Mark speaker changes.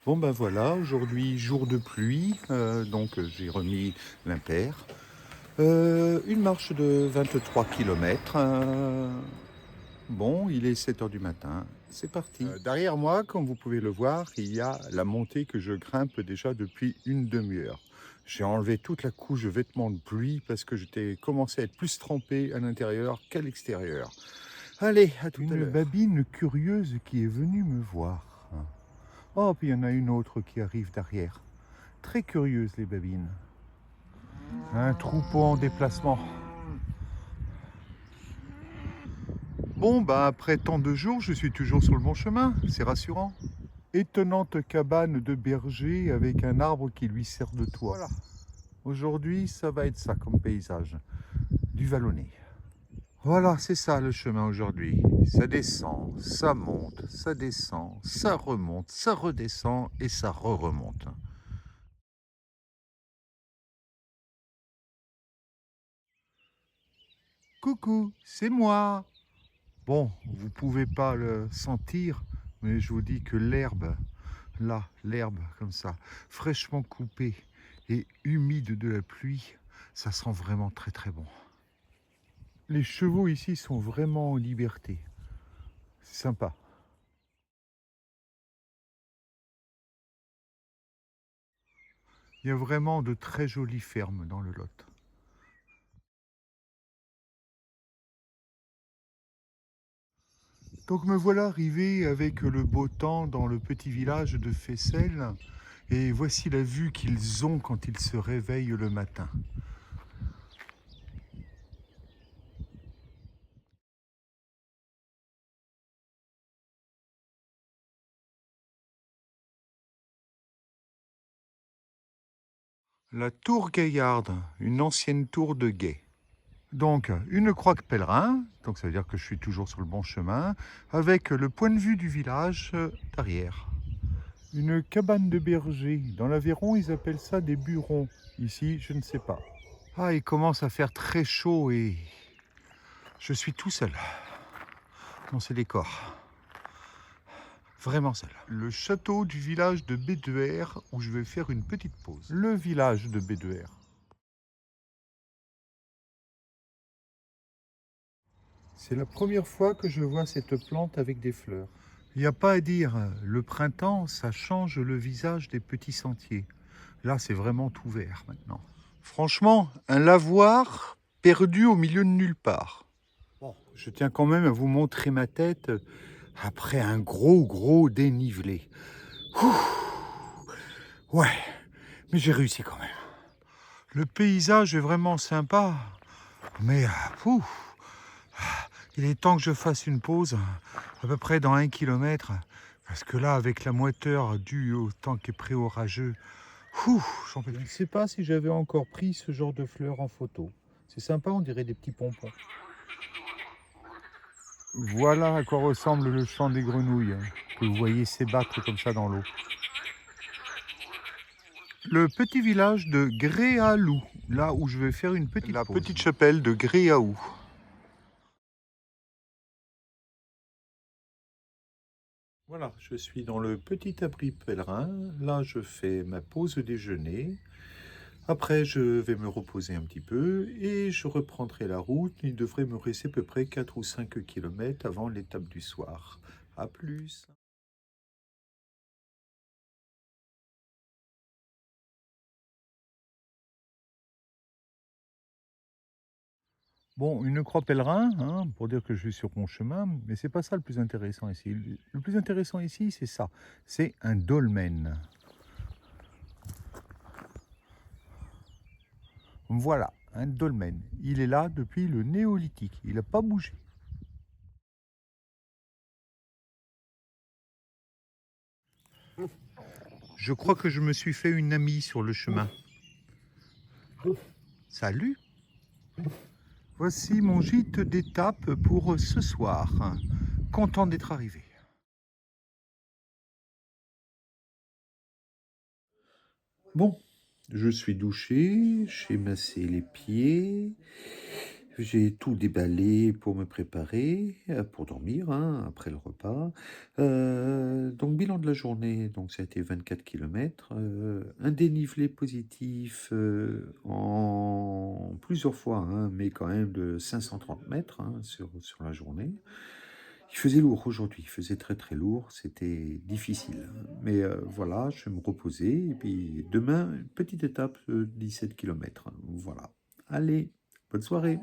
Speaker 1: Bon ben voilà, aujourd'hui jour de pluie, donc j'ai remis l'impair. Une marche de 23 km. Bon, il est 7 heures du matin, c'est parti. Derrière moi, comme vous pouvez le voir, il y a la montée que je grimpe déjà depuis une demi-heure. J'ai enlevé toute la couche de vêtements de pluie parce que j'étais commencé à être plus trempé à l'intérieur qu'à l'extérieur. Allez, à tout à l'heure. Une babine curieuse qui est venue me voir. Oh, puis il y en a une autre qui arrive derrière. Très curieuse, les babines. Un troupeau en déplacement. Bon, bah après tant de jours, je suis toujours sur le bon chemin. C'est rassurant. Étonnante cabane de berger avec un arbre qui lui sert de toit. Voilà. Aujourd'hui, ça va être ça comme paysage. Du vallonné. Voilà, c'est ça le chemin aujourd'hui. Ça descend, ça monte, ça descend, ça remonte, ça redescend et ça re-remonte. Coucou, c'est moi. Bon, vous pouvez pas le sentir, mais je vous dis que l'herbe, là, l'herbe comme ça, fraîchement coupée et humide de la pluie, ça sent vraiment très très bon. Les chevaux ici sont vraiment en liberté. C'est sympa. Il y a vraiment de très jolies fermes dans le Lot. Donc me voilà arrivé avec le beau temps dans le petit village de Fessel. Et voici la vue qu'ils ont quand ils se réveillent le matin. La tour Gaillarde, une ancienne tour de guet. Donc, une croix de pèlerin, donc ça veut dire que je suis toujours sur le bon chemin, avec le point de vue du village derrière. Une cabane de berger. Dans l'Aveyron, ils appellent ça des burons. Ici, je ne sais pas. Ah, il commence à faire très chaud et je suis tout seul dans ce décor. Vraiment seul. Le château du village de Béduère où je vais faire une petite pause. Le village de Béduère. C'est la première fois que je vois cette plante avec des fleurs. Il n'y a pas à dire, le printemps, ça change le visage des petits sentiers. Là, c'est vraiment tout vert maintenant. Franchement, un lavoir perdu au milieu de nulle part. Bon, je tiens quand même à vous montrer ma tête après un gros dénivelé. Ouh, ouais, mais j'ai réussi quand même. Le paysage est vraiment sympa, mais il est temps que je fasse une pause, à peu près dans 1 kilomètre, parce que là, avec la moiteur due au temps qui est pré-orageux, j'en peux plus. Je ne sais pas si j'avais encore pris ce genre de fleurs en photo. C'est sympa, on dirait des petits pompons. Voilà à quoi ressemble le chant des grenouilles, que vous voyez s'ébattre comme ça dans l'eau. Le petit village de Gréalou, là où je vais faire une petite pause. La petite chapelle de Gréaou. Voilà, je suis dans le petit abri pèlerin. Là, je fais ma pause déjeuner. Après, je vais me reposer un petit peu et je reprendrai la route. Il devrait me rester à peu près 4 ou 5 kilomètres avant l'étape du soir. À plus. Bon, une croix pèlerin, hein, pour dire que je suis sur mon chemin, mais c'est pas ça le plus intéressant ici. Le plus intéressant ici, c'est ça. C'est un dolmen. Voilà, un dolmen. Il est là depuis le néolithique. Il n'a pas bougé. Je crois que je me suis fait une amie sur le chemin. Salut! Voici mon gîte d'étape pour ce soir. Content d'être arrivé. Bon, je suis douché, j'ai massé les pieds. J'ai tout déballé pour me préparer, pour dormir, hein, après le repas. Donc bilan de la journée, donc ça a été 24 kilomètres, un dénivelé positif, en plusieurs fois, hein, mais quand même de 530 mètres, hein, sur la journée. Il faisait lourd aujourd'hui, il faisait très, très lourd, c'était difficile, hein, mais voilà, je vais me reposer et puis demain, une petite étape de 17 kilomètres, voilà. Allez, bonne soirée.